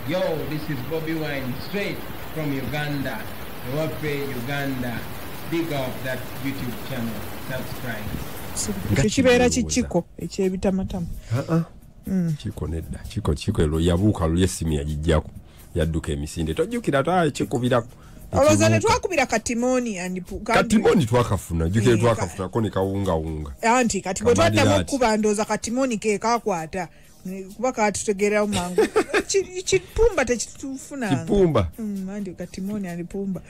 Yo, this is Bobby Wine, straight from Uganda. Wape Uganda. Big up that YouTube channel. Subscribe. Kibeera kichiko ekyebitamatama. Chiko nedda. Chiko elo yabuuka lyesimu yagijjako. Yadduka emisinde. Tojjukira taa chikubirako. Olozane twakubira katimoni andipuka. Katimoni twakafuna. Jukire twakafuna ko ne kawunga. Anti kati bwe twaddamu kubandoza katimoni ke kakwata. Kuba katutegeera mangu. Chipumba techitufuna. Chipumba. Andi katimoni anipumba.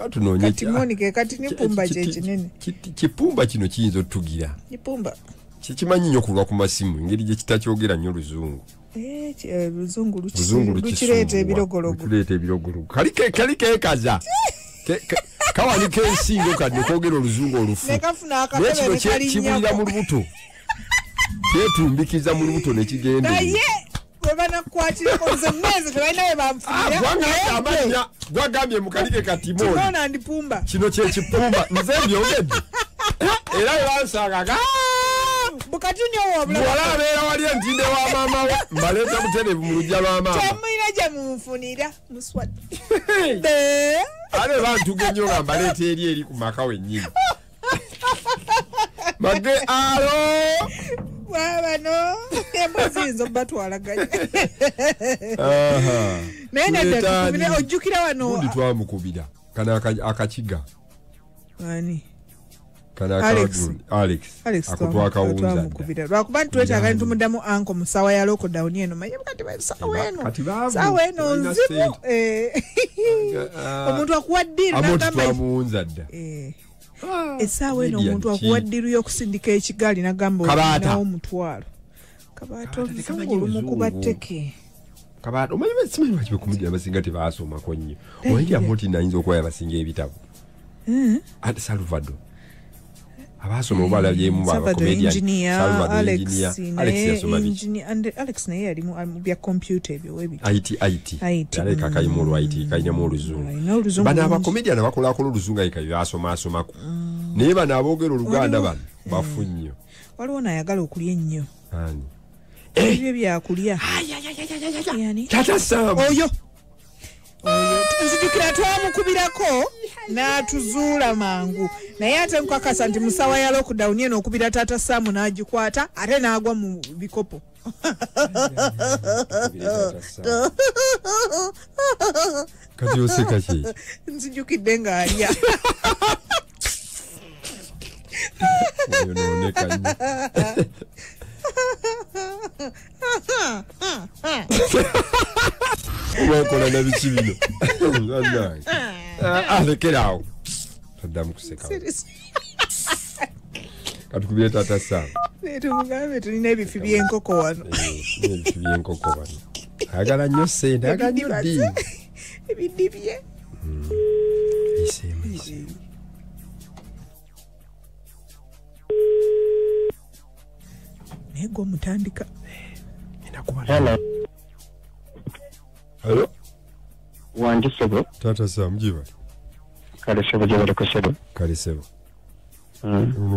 Atunonye. Katimoni ke kati ni pumba kinene. Chipumba kino kiyinza otugira. Chipumba. Kimanyi nnyo kulwa ku masimu ngeri gye kitakyogera nnyo Luzungu. Luzungu lukireeta ebirogologo. Kali keekaza. Kawani kensingo kadde kwogera Oluzungu olufu. Nekafuna akatebe kibulira mu lubuto. Ketumbikiza mu lubuto ne kigenda. Naye bwe banakwatira konze mmezi tebalina we bamfunira. Gwagambye mu kalike katimoni. Timona ndipumba. Kino kye kipumba. Nze byogedde. Era yansanga Bukatunyo wabula. Wala beera wali entinde wa mama we. Mbaleta muterevu mu lujja lwa mama. Tamina gye munfunira muswad. Ale bantu genyo nga mbaleta eri ku maka wennyini. Mage alo. Wabano embuzinzo batwalaganya. Naye nadda ojjukira wano. Ndi twamukubira. Kana akakiga. Ani? Alex akutwaka unza lwakuba ntwetaaga ntumudamu anko musawa ya lockdown eno maye kati sawa eno nzibu omuntu akuwaddiru amuunza dda essaawa eno omuntu akuwaddiru y'okusindika ekigaali nagamba olinawo omutwalo kabaata oluzungu lumukuba tteke kabaata omanyi basimanyi bakibe kumujja abasinga tebaasomako nnyo omanyi amoti nayinza okuwayo abasinga ebitabo ate Salvador abasoma obala byemu baba comedian Alex naye yali mu bya computer ebyo webiti IT aleka kayimo lwa IT kayinyamu Oluzungu bana aba comedian abakola ko Oluzungu ayika byasoma asomako naye bana aboogera Oluganda bano bafunyo waliwo nayagala okulya ennyo ani ebyo byakulya yani Taata Sam oyo tuzijukira twamukubirako n'atuzuula mangu naye ate nkakasa nti musawa ya lockdown eno okubira Taata Samu n'agikwata ate n'agwa mu bikopo kati oseka ki nzijukidde ng'alya wakola na biki bino alekerawo taddamu kuseka katukubire Taata Samu tumugambe tulina ebifi by'enkoko wano ebifi by'enkoko wano ayagala nnyo sente ayagala nnyo ddi ebidibye naye gwe omutandika Hello? Wanji sebo. Taata Samu jiba. Kale sebo jabale ko sebo. Kale sebo.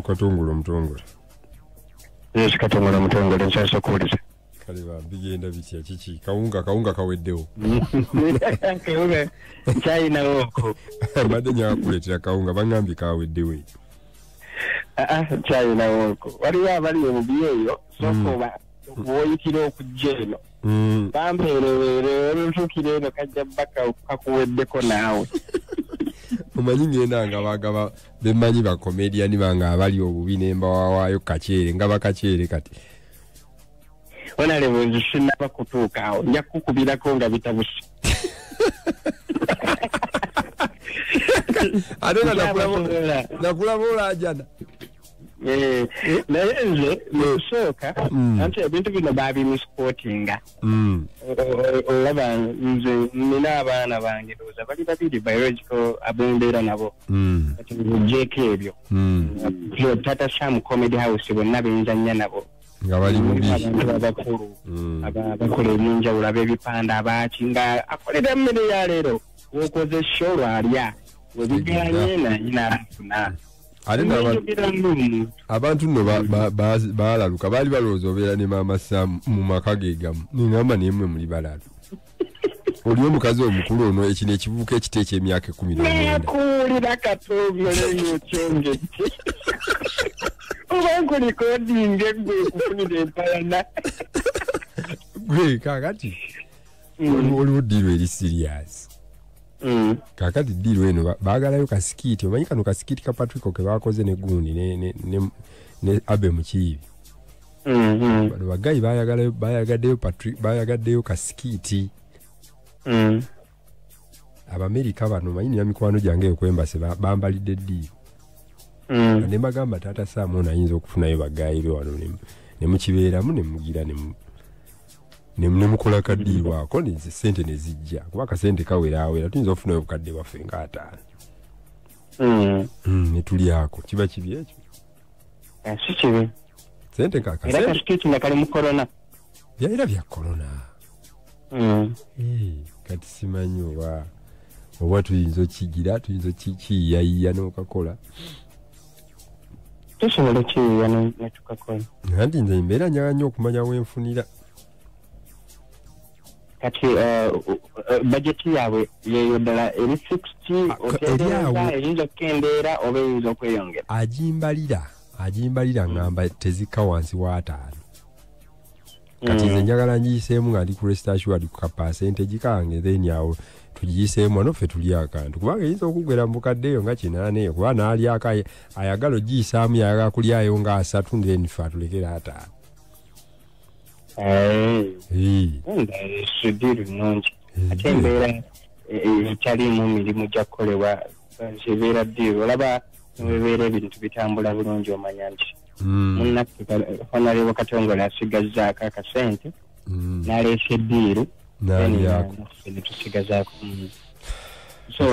Katongolo mutongolo. Yes, katongolo mutongolo nkyasa kuwuliza. Kale bigenda bitya kiki kawunga kaweddewo. Kawunga nkyayina woko. Badde nyakuleetera kawunga bangambye kaweddewo. Nkyayina woko. Waliwo abali mu byeyo soko woyitira okujja eno. Bampeerewere olutuukira eno kajja bbaka kakuweddeko naawe. Omanyi ngenda nga bagaba bemanyi ba comedian banga abali obubi nemba wawaayo kaceere nga bakaceere kati. Onale bwenzi sinaba kutuuka awo nja kukubirako nga bitabusi. Ate nga nakulaba olajana. Naye nze musooka anti ebintu bino babimusipotinga olaba nze nina abaana bange ndowooza bali babiri biological abembeera nabo kati mujjeeko ebyo Taata Samu Comedy House bonna benzanya nabo nga bali mubi abantu abakulu abakola ebyenjawulo ab'ebipande abaki nga akolera emmere ya leero wokoze show lwalya webiganye nayinafuna abantu nno balaluka baali balowooza obeera ne maama Samu mu maka ge gamu ningamba naye mmwe muli balalu oli omukazi omukulu ono ekino ekivubuka ekiteekya emyaka 19 nakuwulira katobyoleyo kyengedde oba nkulikodinga eggwe okufunira empalana gwe kakati waliwo ddiiro eri serious kakati ddiiro eno baagalayo kasikiiti omanyi kano kasikiiti ka patrico ke baakoze ne gundi ne abe mukiibi bano bagayi bayagaddeyo kasikiiti abamerika bano manyi ya mikwano gyange okwembase bambalidde ddiiro ne bagamba taata Saamu ono ayinza okufunayo bagayi be wano ne mukibeeramu ne mugira ne mukola kaddiirwako sente ne zijja kuba kasente kawerawera tuyinza okufunayo obukadde bwaffe nga5 ne tulyako kiba kibi ekyo si kibi sente era kasikiiti nga kali mu korona era bya korona kati simanyi oba tuyinza okigira tuyinza kiyiyayiya n'okakola tusobola okiyiya netukakola anti nze mbeera njagala nnyo okumanya wenfunira kati bajeti yaabwe yeyo ddala eri 60 oteereeza eyinza okukendeera oba eyinza okweyongera agimbalira ngamba tezikka wansi wa 5 kati nze njagala ngiyiseemu nga ndi ku rest assured ku kapasente gikange then awo tugiyiseemu ano ffe tuli akantu kubanga eyinza okugwera mu bukaddeeyo nga 8 kuba n'alyako ayagala ogiyisaamu yayagala kulyayo nga 3 then ffe atulekera 5 sudiru nungi ate embeera etalimu mirimu gya kukolebwa zibeera ddiru olaba newebeera ebintu bitambula bulungi omanya nti munnaffe honalebo Katongola asigazzaako akasente n'aleesa eddiiru netusigazaako so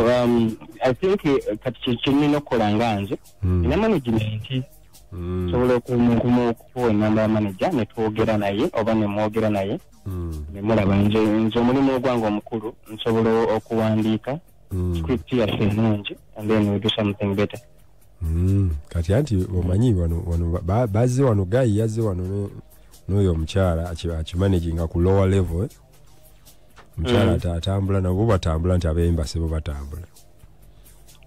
I think kati kyenina okukola nga nze ina management sobola okuwa enamba ya manager netwogera naye oba nemwogera naye nemulaba nze omulimu ogwange omukulu nsobola okuwandiika script yaffe ennungi and then we do something better kati anti omanyi wano bazze wano gayi yazze wano n'oyo omukyala akimanaginga ku lower level omukyala atambula nabo batambula nti ab'embasi bo batambula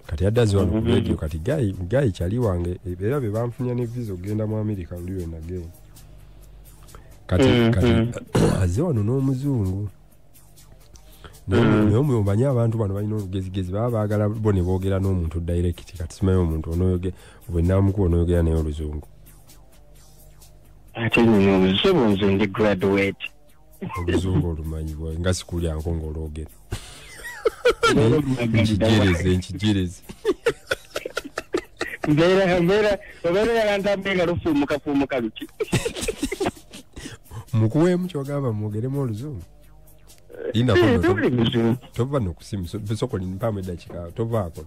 kati addaze wano ku radio kati gayi kyali wange era be banfunya ne visa ogenda mu America luli wena genda kati azze wano n'omuzungu naye omanyi abantu bano balina olugezigezi baba baagala bo ne boogera n'omuntu direct kati simanyi omuntu onoyoge bwennamukuba onoyogera naye oluzungu ate nze nze ndi graduate oluzungu olumanyi bwawe nga sikulyanko ng'olwogera nkijereze mbeera yalantambenga lufuumuka luki mukuweemu kyogamba mwogeremu oluzungu tova nokusimu sokoli mpamu edakika tovaako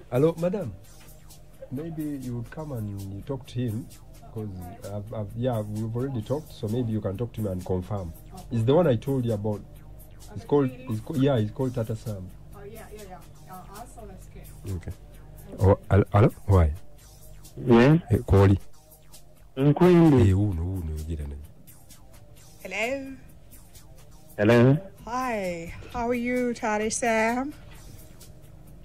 hello madam maybe you would come and you talk to him because we've already talked, so maybe you can talk to him and confirm. It's the one I told you about. It's called Taata Sam. Oh yeah. Also let's get. Okay. Oh, hello? Why? Yeah. Koli. Nkwende. Uno gira naye. Hello. Hello. Hi. How are you, Taata Sam?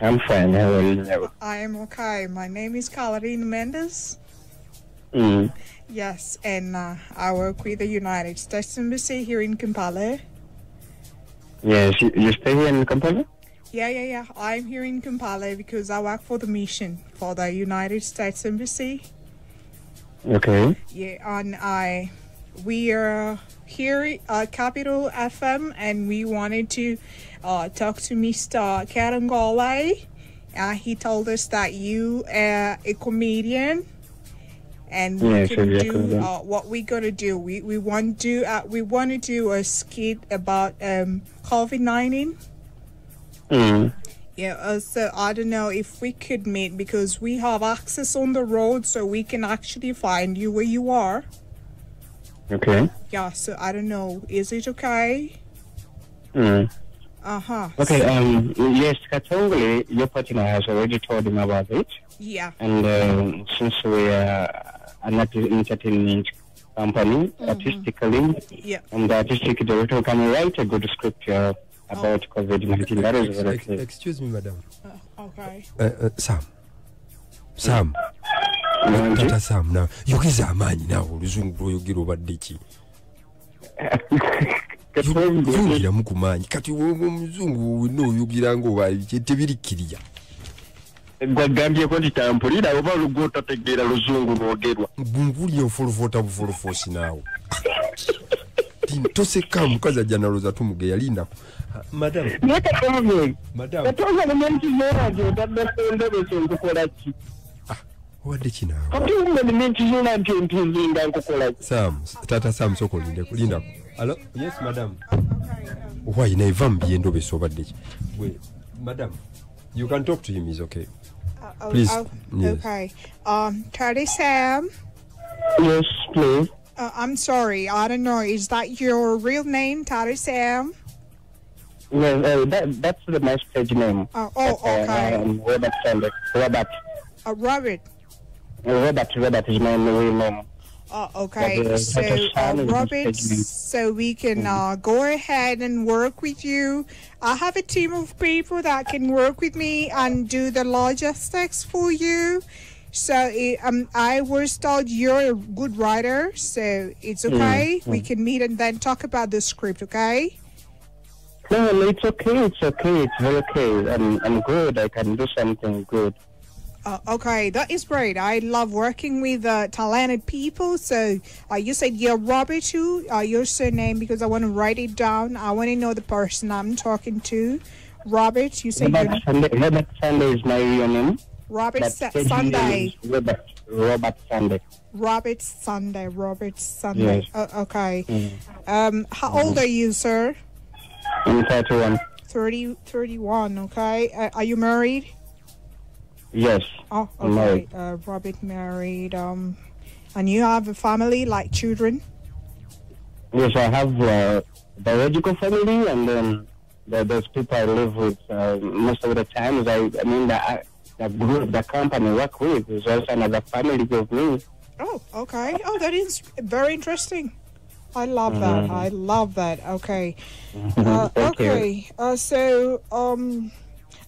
I'm fine. How are you? I am okay. My name is Caroline Mendes. Yes, and I work with the United States Embassy here in Kampala. Yes, you stay here in Kampala? Yeah. I'm here in Kampala because I work for the mission for the United States Embassy. Okay. Yeah, and we are here at Capital FM, and we wanted to talk to Mr. Karangole. He told us that you are a comedian. And we can do what we gotta do. We want to do a skit about COVID-19. Yeah. So I don't know if we could meet because we have access on the road, so we can actually find you where you are. Okay. Yeah. So I don't know. Is it okay? Okay. So, yes, Katongole, your partner has already told him about it. Yeah. And since we are not entertainment company artistically, and the artistic director can write a good script about COVID-19. That is very clear. Excuse me, madam. Okay. Sam. Tata Sam, now yogiza amaanyi nawe oluzungu lwoyogera obadde ki? Yogera mukumaanyi kati omuzungu wino oyogera ng'oba tebirikkirira. Gwagambye ko litampulira oba olugo tategeera luzungu lwogerwa. Bunguli ofulufota bufulufosi naawe. Toseka mukazi ajja naloza tumugeya linda. Madam. Madam. Katoza elementi zeraje Endobeso nkukola ki? Wadde kinawe. Katoza elementi zera ntinzinga nkukola ki? Sam, Tata Sam soko linda. Hello? Yes, madam. Why never be Endobeso obadde ki? Wait, madam. You can talk to him, he's okay. Please. Yes. Okay. Tata Sam. Yes, please. I'm sorry. I don't know. Is that your real name, Tata Sam? Yes, that's the message name. Okay. Robert Sunday. Robert. Robert. Robert is my real name. Okay. So, Robert, so we can go ahead and work with you. I have a team of people that can work with me and do the logistics for you. So I was told you're a good writer, so it's okay. We can meet and then talk about the script, okay? No, it's okay. It's very okay. I'm good. I can do something good. Okay, that is great. I love working with talented people. So you said you're Robert too, your surname, because I want to write it down. I want to know the person I'm talking to. Robert, you said Robert Sunday is my real name. Robert Sunday. Robert Sunday. Robert Sunday. Yes. Okay. How old are you, sir? I'm 31. 31, okay. Are you married? Yes. Oh, okay. Robert married. And you have a family, like children? Yes, I have a biological family, and then there's people I live with most of the times. The group, the company I work with is also another family of me. Oh, okay. Oh, that is very interesting. I love that. I love that. Okay. Okay. So,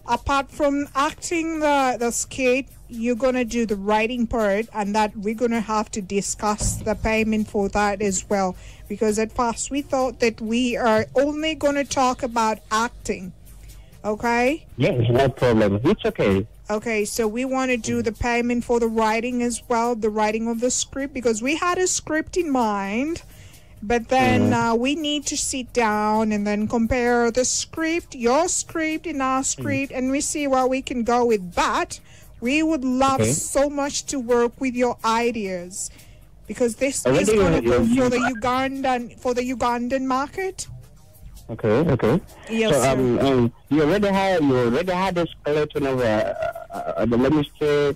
apart from acting the skit, you're gonna do the writing part, and that we're gonna have to discuss the payment for that as well. Because at first we thought that we are only gonna talk about acting. Okay? Yes, no problem. It's okay. Okay, so we want to do the payment for the writing as well, the writing of the script, because we had a script in mind, but then we need to sit down and then compare the script, your script and our script, and we see what we can go with. But we would love so much to work with your ideas, because this is going to go for the Ugandan market. Okay. Yes, so you already had a skeleton of let me say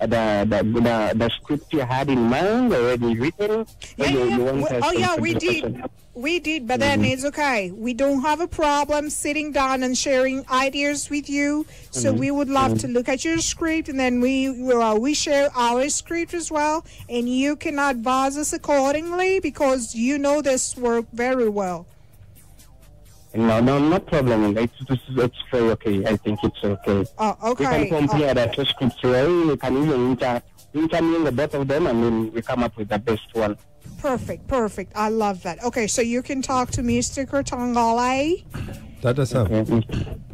the script you had in mind already written. We did, but then it's okay. We don't have a problem sitting down and sharing ideas with you. So we would love to look at your script, and then we share our script as well, and you can advise us accordingly, because you know this work very well. No problem. It's very okay. I think it's okay. Okay. We can compare the two scripts. We can even intermingle the both of them, and then we come up with the best one. Perfect. I love that. Okay, so you can talk to Mr. Kurtangale. Tata Sam.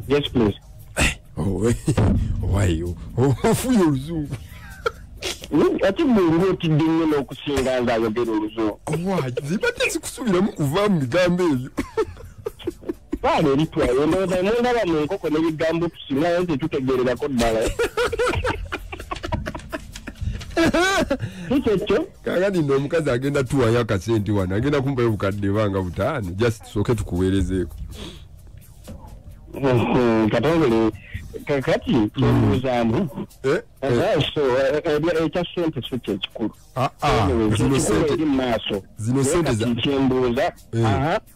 Yes, please. Why you? Oluzungu. Ati mungu otidinga n'okusinga nga ayogera Oluzungu. Zibadde zikusubiramu kuva mu bigambo ebyo. Baana eritwayo ndowooza mundaba mu nkoko n'ebigambo tusingayo nti tutegeererako ddala. Kikekyo kaakati nno omukazi agenda tuwayo akasente wano agenda kumpayo obukadde banga butaano just tusooke tukuweerezeeko. Katongole kakati kyembuuzaamu ekya ssente so kyekikulu. Zino sente kyembuuza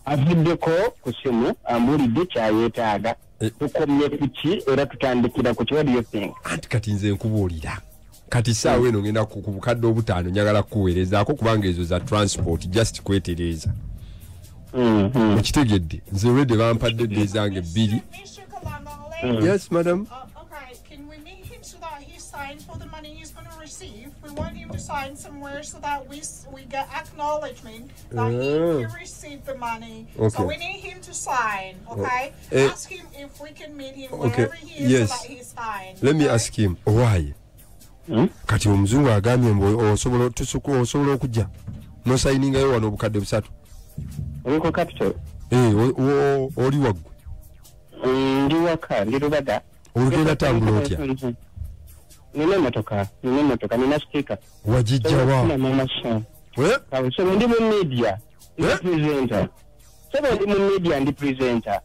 avuddeko ku simu ambuulidde kyayeetaaga tukomye ku ki era tutandikira ku ki. What do you think? Anti kati nze nkubuulira kati saawe eno ngenda ku bukadde obutaano njagala kuweerezaako kubanga ezo za transport just kwetereeza ekitegedde nze wedde bampadde edde zange 2. Yes madam. Okay, can we meet him so that he signs for the money he's going to receive? We want him to sign somewhere so that we get acknowledgement that he received the money. Okay. So we need him to sign, okay? Ask him if we can meet him wherever he is so that he signs. Let me ask him why. Kati omuzungu agambye mbu osobola okujja nosayiningayo wano obukadde 3. Oliko capital. Oli waggwe. Ndi waka, ndi Rubada. Olugenda tambula otya? Nina motoka, nina speaker. Wajijja wa? So ndi mu media, ndi presenter. So ndi mu media, ndi presenter.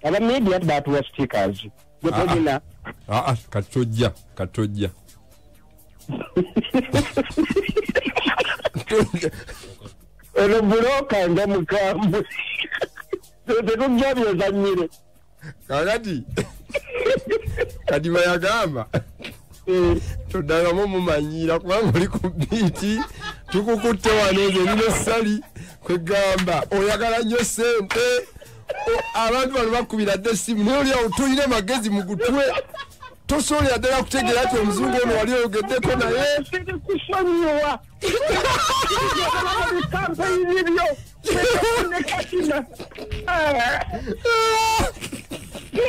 Aba media batuwa stickers. Gwetojina. Katojja. Ono buloka nga mukambu. Tekujjabyo zanyire. Kakati. Kati bayagamba. Toddamu mumanyira kubanga oli ku biiti tukukutte wano nze nino sali kwegamba oyagala nnyo ssente abantu bano bakubira dde essimu naye oli awo tuyina amagezi mu gutwe tosobola ddala kutegeera nti omuzungu ono wali oyogeddeko naye kusonyiwa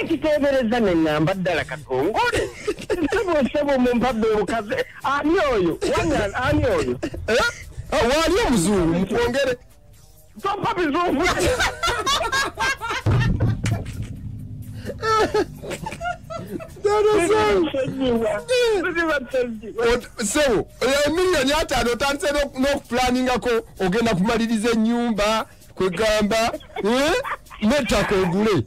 kiteebereza nengamba ddala kakongole sebo mumpadde obukaze ani oyo ani oyo wali omuzungu mukwongere tompa bizungu so emiliyoni 5 otandise n'okuplaningako ogenda kumaliriza ennyumba kwegamba nettaka ogule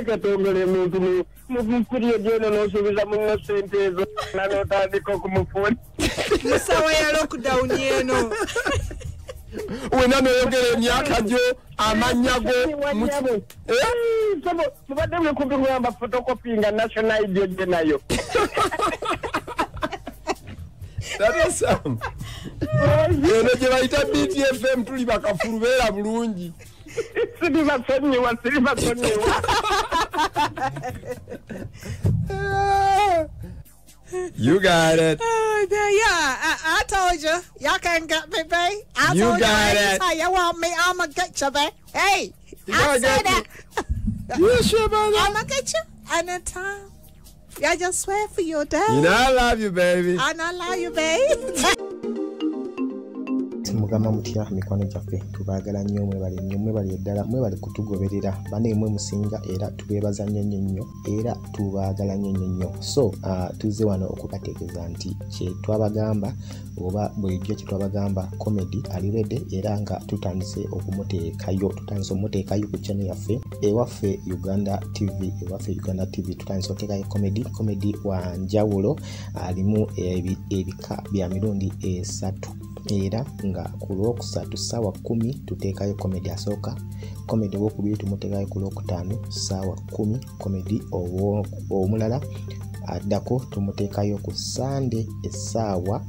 katongole muntu mukuriye jeno nosubiza muno sente ezo nanotandika okumufuna musawa ya lockdown eno wena noyogera emyaka gyo amannya go mubadde mwekumpi kuyamba photocopy nga national id gye nayo eno gye bayita BTFM tuli bakafulu beera bulungi siri basonyiwa You got it. I told you. Y'all can't get me, babe. You got it. You want me, I'ma get you, babe. Hey, I said that. You sure about that? I'ma get you anytime. I just swear for your dad. You know I love you, baby. And I love you, babe. Mugamba mutya mikwano gyaffe tubaagala nnyo mwebali eddala mwebali kutugoberera bane mwe musinga era tubeebaza nnyo era tubaagala nnyo so tuze wano okubategeeza nti kye twabagamba oba bulijjo kye twabagamba comedy ali ready era nga tutandise okumuteekayo ku channel yaffe ewaffe Uganda TV tutandise okuteekayo comedy wa njawulo alimu ebika bya mirundi 3 era nga ku Lwokusatu ssaawa 10 tuteekayo comedy asooka comedy owokubiri tumuteekayo ku Lwokutaano ssaawa 10 comedy omulala addako tumuteekayo ku Sunday essaawa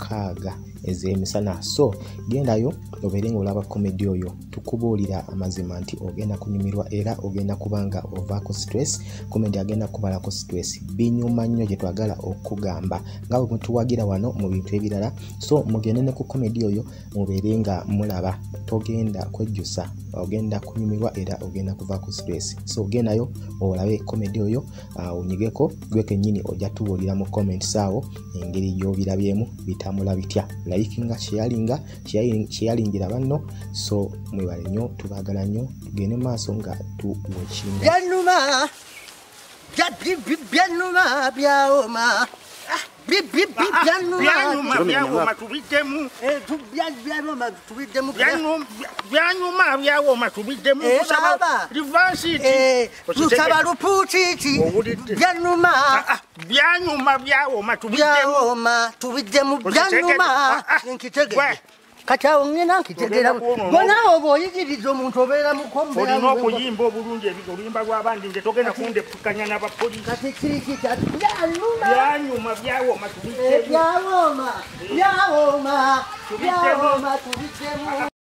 6 ez'emisana so gendayo obeere ng'olaba comedy oyo tukubuulira amazima nti ogenda kunyumirwa era ogenda kubanga ovaako stress comedy agenda kubalako stress binyuma nnyo gye twagala okugamba nga bwe tuwagira wano mu bintu ebirala so mugende ne ku comedy oyo mubeere nga mulaba togenda kwejjusa ogenda kunyumirwa era ogenda kuvaako stress so gendayo olabe comedy oyo onyigeko gwe kennyini ojja tubuulira mu comments awo engeri gy'obirabyemu bitambula bitya likinga sharingira banno so mwebale nnyo tubaagala nnyo tugende maaso nga tuwekinga byanuma byaoma tusaba lupuutiti byanuma tubiddemu byanuma nkitegeeze kati awo ngena nkitegera bonawo bw'oyigiriza omuntu obeera mukombe olina okuyimba obulungi oluyimba lw'abandi nze togenda kundepukanya n'abapoliisi kati kiriki kati byanyuma byawooma byawooma tubiddemu